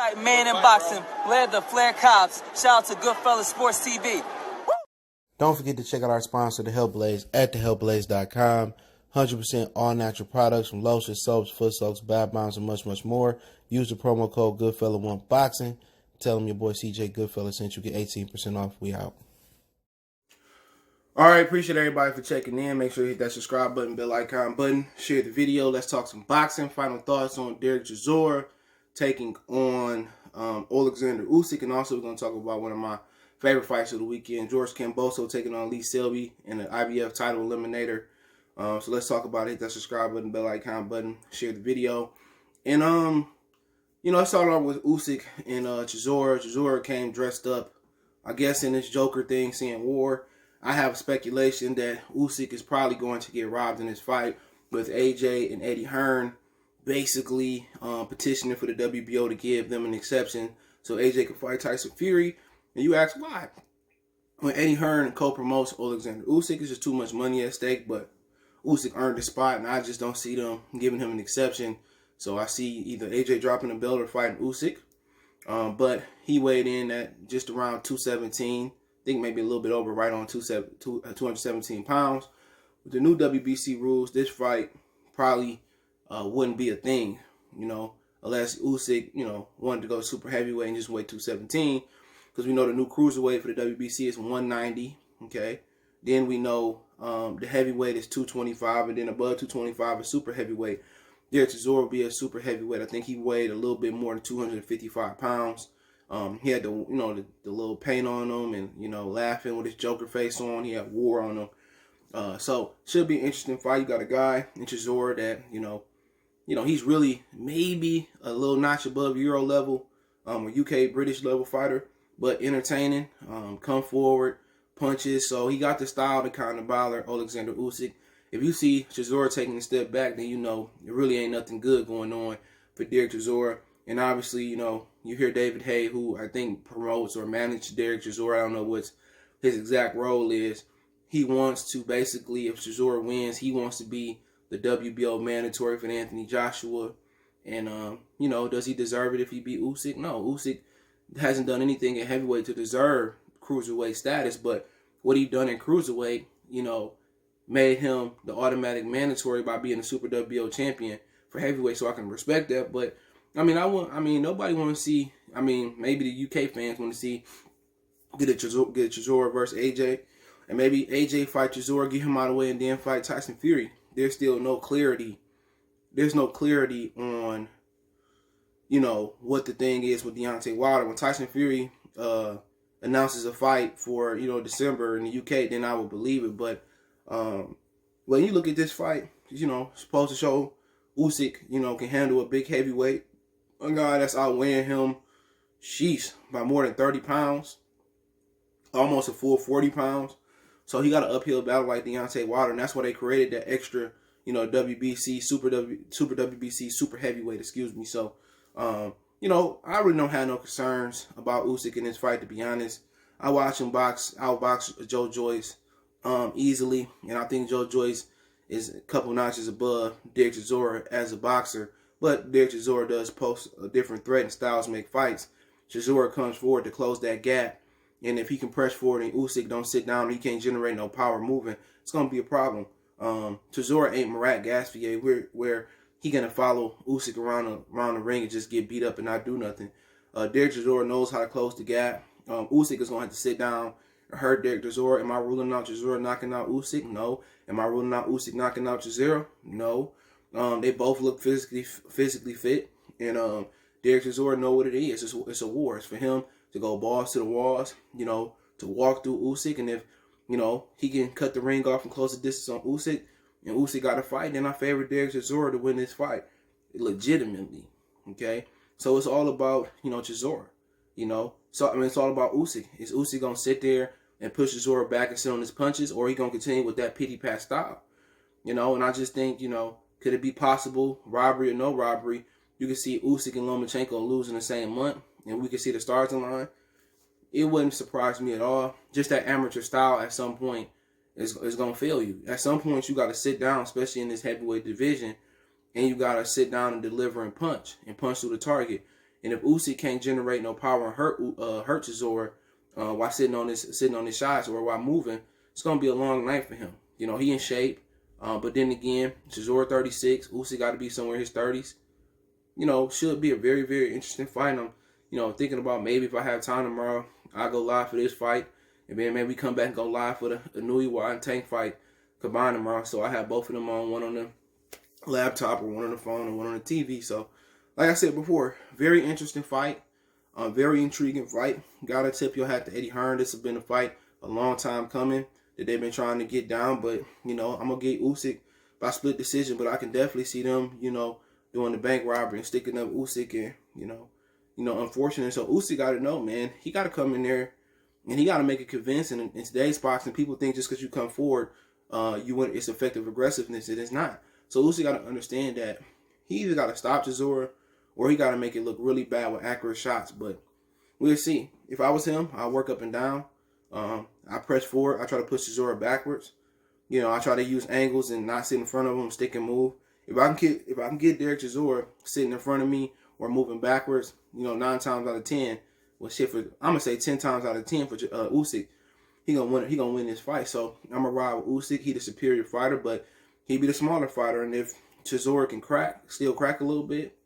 Fight man in boxing, led the Flair Cops. Shout out to Goodfellas Sports TV. Don't forget to check out our sponsor, The Health Blaze, at thehealthblaze.com. 100% all natural products from lotions, soaps, foot soaks, bath bombs, and much, much more. Use the promo code Goodfella1Boxing. Tell them your boy CJ Goodfella sent you. Get 18% off. We out. All right, appreciate everybody for checking in. Make sure you hit that subscribe button, bell icon button. Share the video. Let's talk some boxing. Final thoughts on Derek Chisora taking on Oleksandr Usyk. And also we're going to talk about one of my favorite fights of the weekend, George Kambosos taking on Selby in the IBF title eliminator. So let's talk about it. Hit that subscribe button, bell icon button, share the video. And, I started off with Usyk and Chisora. Chisora came dressed up, I guess, in this Joker thing, saying war. I have speculation that Usyk is probably going to get robbed in this fight with AJ and Eddie Hearn basically petitioning for the WBO to give them an exception so AJ can fight Tyson Fury. And you ask why? When Eddie Hearn co-promotes Oleksandr Usyk, it's just too much money at stake, but Usyk earned the spot, and I just don't see them giving him an exception. So I see either AJ dropping the belt or fighting Usyk. But he weighed in at just around 217. I think maybe a little bit over, right on 217 pounds. With the new WBC rules, this fight probably wouldn't be a thing, unless Usyk, wanted to go super heavyweight and just weigh 217. Because we know the new cruiserweight for the WBC is 190, okay? Then we know the heavyweight is 225, and then above 225 is super heavyweight. Derek Chisora will be a super heavyweight. I think he weighed a little bit more than 255 pounds. He had the little paint on him and, laughing with his Joker face on. He had war on him. So should be an interesting fight. You got a guy in Chisora that, he's really maybe a little notch above Euro level, a UK British level fighter, but entertaining, come forward, punches. So he got the style to kind of bother Oleksandr Usyk. If you see Chisora taking a step back, then it really ain't nothing good going on for Derek Chisora. And obviously, you hear David Hay, who I think promotes or manages Derek Chisora. I don't know what his exact role is. He wants to basically, if Chisora wins, he wants to be the WBO mandatory for Anthony Joshua. And, does he deserve it if he beat Usyk? No, Usyk hasn't done anything in heavyweight to deserve cruiserweight status. But what he done in cruiserweight, made him the automatic mandatory by being a Super WBO champion for heavyweight, so I can respect that. But nobody want to see. Maybe the UK fans want to see get a Chisora versus AJ, and maybe AJ fight Chisora, get him out of the way, and then fight Tyson Fury. There's still no clarity. There's no clarity on, what the thing is with Deontay Wilder. When Tyson Fury announces a fight for December in the UK, then I would believe it. But when you look at this fight, supposed to show Usyk, can handle a big heavyweight. A guy that's outweighing him, by more than 30 pounds. Almost a full 40 pounds. So he got an uphill battle like Deontay Wilder, and that's why they created that extra, WBC, Super WBC, super heavyweight, So, I really don't have no concerns about Usyk in this fight, to be honest. I watch him outbox Joe Joyce easily, and I think Joe Joyce is a couple notches above Derek Chisora as a boxer, but Derek Chisora does pose a different threat, and styles make fights. Chisora comes forward to close that gap, and if he can press forward and Usyk don't sit down, he can't generate no power moving, it's going to be a problem. Chisora ain't Murat Gaspier, where he going to follow Usyk around the ring and just get beat up and not do nothing. Derek Chisora knows how to close the gap. Usyk is going to have to sit down. Heard Derek Chisora. Am I ruling out Chisora knocking out Usyk? No. Am I ruling out Usyk knocking out Chisora? No. They both look physically fit, and Derek Chisora know what it is. It's a war. It's for him to go balls to the walls, to walk through Usyk, and if he can cut the ring off and close the distance on Usyk, and Usyk got a fight, then I favor Derek Chisora to win this fight legitimately. Okay, so it's all about Chisora. So it's all about Usyk. Is Usyk gonna sit there and push Chisora back and sit on his punches, or he gonna continue with that pity pat style? And I just think, could it be possible, robbery or no robbery, you could see Usyk and Lomachenko lose in the same month, and we could see the stars align? It wouldn't surprise me at all. Just that amateur style at some point is gonna fail you. At some point, you got to sit down, especially in this heavyweight division, and you got to sit down and deliver and punch through the target. And if Usyk can't generate no power and hurt Chisora while sitting on his shots or while moving, it's gonna be a long night for him. You know, he in shape, but then again, Chisora 36, Usyk got to be somewhere in his 30s. You know, should be a very, very interesting fight. I'm, you know, thinking about maybe if I have time tomorrow, I'll go live for this fight. And then maybe we come back and go live for the Nui and Tank fight combined tomorrow. So I have both of them on, one on the laptop or one on the phone or one on the TV. So, like I said before, very interesting fight. Very intriguing fight. Gotta tip your hat to Eddie Hearn. This has been a fight a long time coming that they've been trying to get down. But, you know, I'm going to get Usyk by split decision. But I can definitely see them, you know, doing the bank robbery and sticking up Usyk and, you know, unfortunate. So Usyk got to know, man, he got to come in there and he got to make it convincing. In today's boxing, people think just because you come forward, it's effective aggressiveness. It is not. So Usyk got to understand that he either got to stop Chisora or he got to make it look really bad with accurate shots. But we'll see. If I was him, I'll work up and down. I press forward. I try to push Chisora backwards. You know, I try to use angles and not sit in front of him, stick and move. If I can get Derek Chisora sitting in front of me or moving backwards, you know, 9 times out of 10, well, shit, I'm gonna say 10 times out of 10 for Usyk, he gonna win. He gonna win this fight. So I'm gonna ride with Usyk. He the superior fighter, but he be the smaller fighter. And if Chisora can still crack a little bit,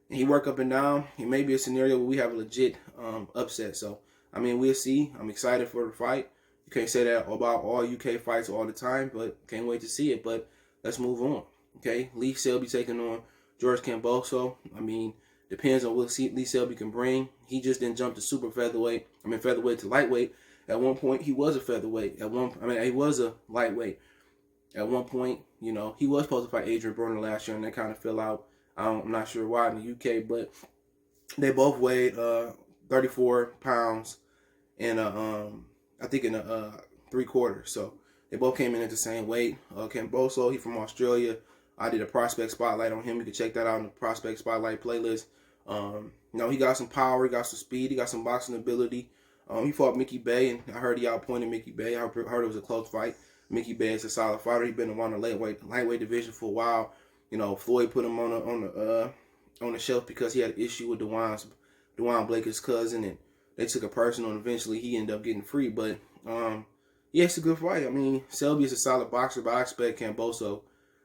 and he work up and down, it may be a scenario where we have a legit upset. So I mean, we'll see. I'm excited for the fight. You can't say that about all UK fights all the time, but can't wait to see it. But let's move on. Okay, Lee Selby taking on George Kambosos. I mean, depends on what Lee Selby can bring. He just didn't jump to featherweight to lightweight. At one point, he was a featherweight. He was a lightweight. At one point, you know, he was supposed to fight Adrian Broner last year, and that kind of fell out. I'm not sure why in the UK, but they both weighed 34 pounds and I think in a 3/4. So they both came in at the same weight. Kambosos, he from Australia. I did a prospect spotlight on him. You can check that out in the prospect spotlight playlist. You know, he got some power, he got some speed, he got some boxing ability. He fought Mickey Bay, and I heard he outpointed Mickey Bay. I heard it was a close fight. Mickey Bay is a solid fighter. He's been around the lightweight division for a while. You know, Floyd put him on the shelf because he had an issue with Dewan Blake, his cousin, and they took it personal, and eventually he ended up getting free. But yeah, it's a good fight. I mean, Selby is a solid boxer, but I expect Kambosos,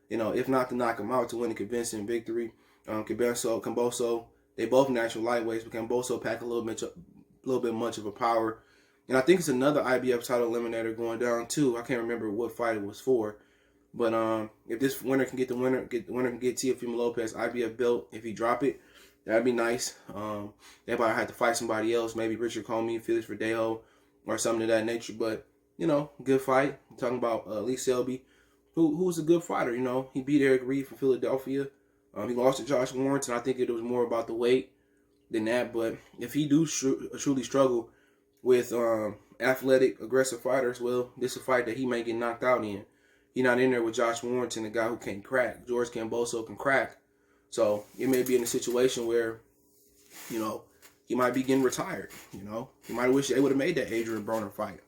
you know, if not to knock him out, to win a convincing victory. Kambosos, they both natural lightweights, but Kambosos pack a little bit much of a power. And I think it's another IBF title eliminator going down too. I can't remember what fight it was for. But if this winner can get Teofimo Lopez IBF belt, if he drop it, that'd be nice. They might have to fight somebody else, maybe Richard Comey, Felix Verdejo, or something of that nature. But, you know, good fight. I'm talking about Lee Selby, who's a good fighter. You know, he beat Eric Reed from Philadelphia. He lost to Josh Warrington. I think it was more about the weight than that. But if he do truly struggle with athletic, aggressive fighters, well, this is a fight that he may get knocked out in. He's not in there with Josh Warrington, a guy who can't crack. George Kambosos can crack. So it may be in a situation where, you know, he might be getting retired. You know, he might wish they would have made that Adrian Broner fight.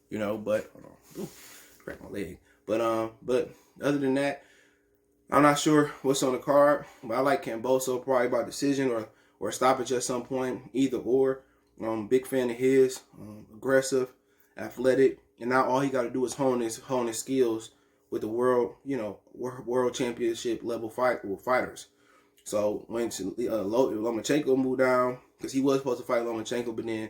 You know, but hold on, crack my leg. But other than that, I'm not sure what's on the card. But I like Kambosos probably by decision or stoppage at some point, either or. Big fan of his, aggressive, athletic, and now all he got to do is hone his skills with the world championship level fighters. So when Lomachenko moved down, because he was supposed to fight Lomachenko, but then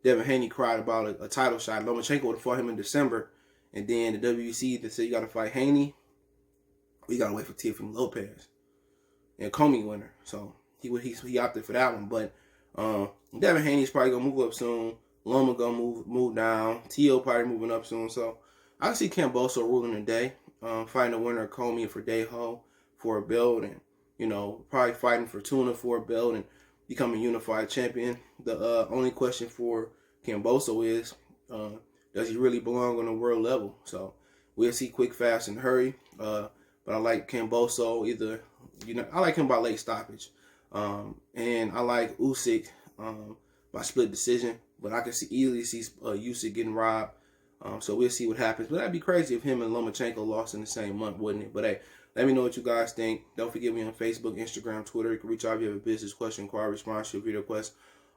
Devin Haney cried about a title shot. Lomachenko would have fought him in December, and then the WEC they said you got to fight Haney. We got to wait for Teofimo Lopez and Comey winner. So he opted for that one, but Devin Haney's probably gonna move up soon. Loma gonna move down. T.O. probably moving up soon. So I see Kambosos ruling the day, fighting the winner of Comey for Verdejo for a belt, and you know, probably fighting for Tuna for a belt and becoming unified champion. The only question for Kambosos is, does he really belong on the world level? So we'll see quick, fast, and hurry. But I like Kambosos either. You know, I like him by late stoppage. And I like Usyk by split decision, but I can easily see Usyk getting robbed. So we'll see what happens. But that'd be crazy if him and Lomachenko lost in the same month, wouldn't it? But hey, Let me know what you guys think. Don't forget me on Facebook, Instagram, Twitter. You can reach out if you have a business question, inquiry, sponsorship, video request.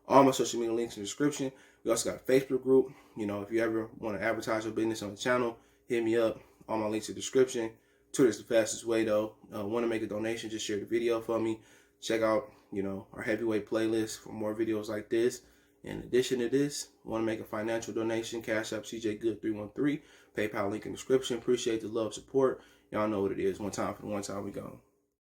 All my social media links in the description. We also got a Facebook group. You know, if you ever want to advertise your business on the channel, hit me up. All my links in the description. Twitter's the fastest way though. Want to make a donation, just share the video for me. Check out, you know, our heavyweight playlist for more videos like this. In addition to this, want to make a financial donation, Cash App CJGood313, PayPal link in the description. Appreciate the love, support. Y'all know what it is. One time for the one time we go.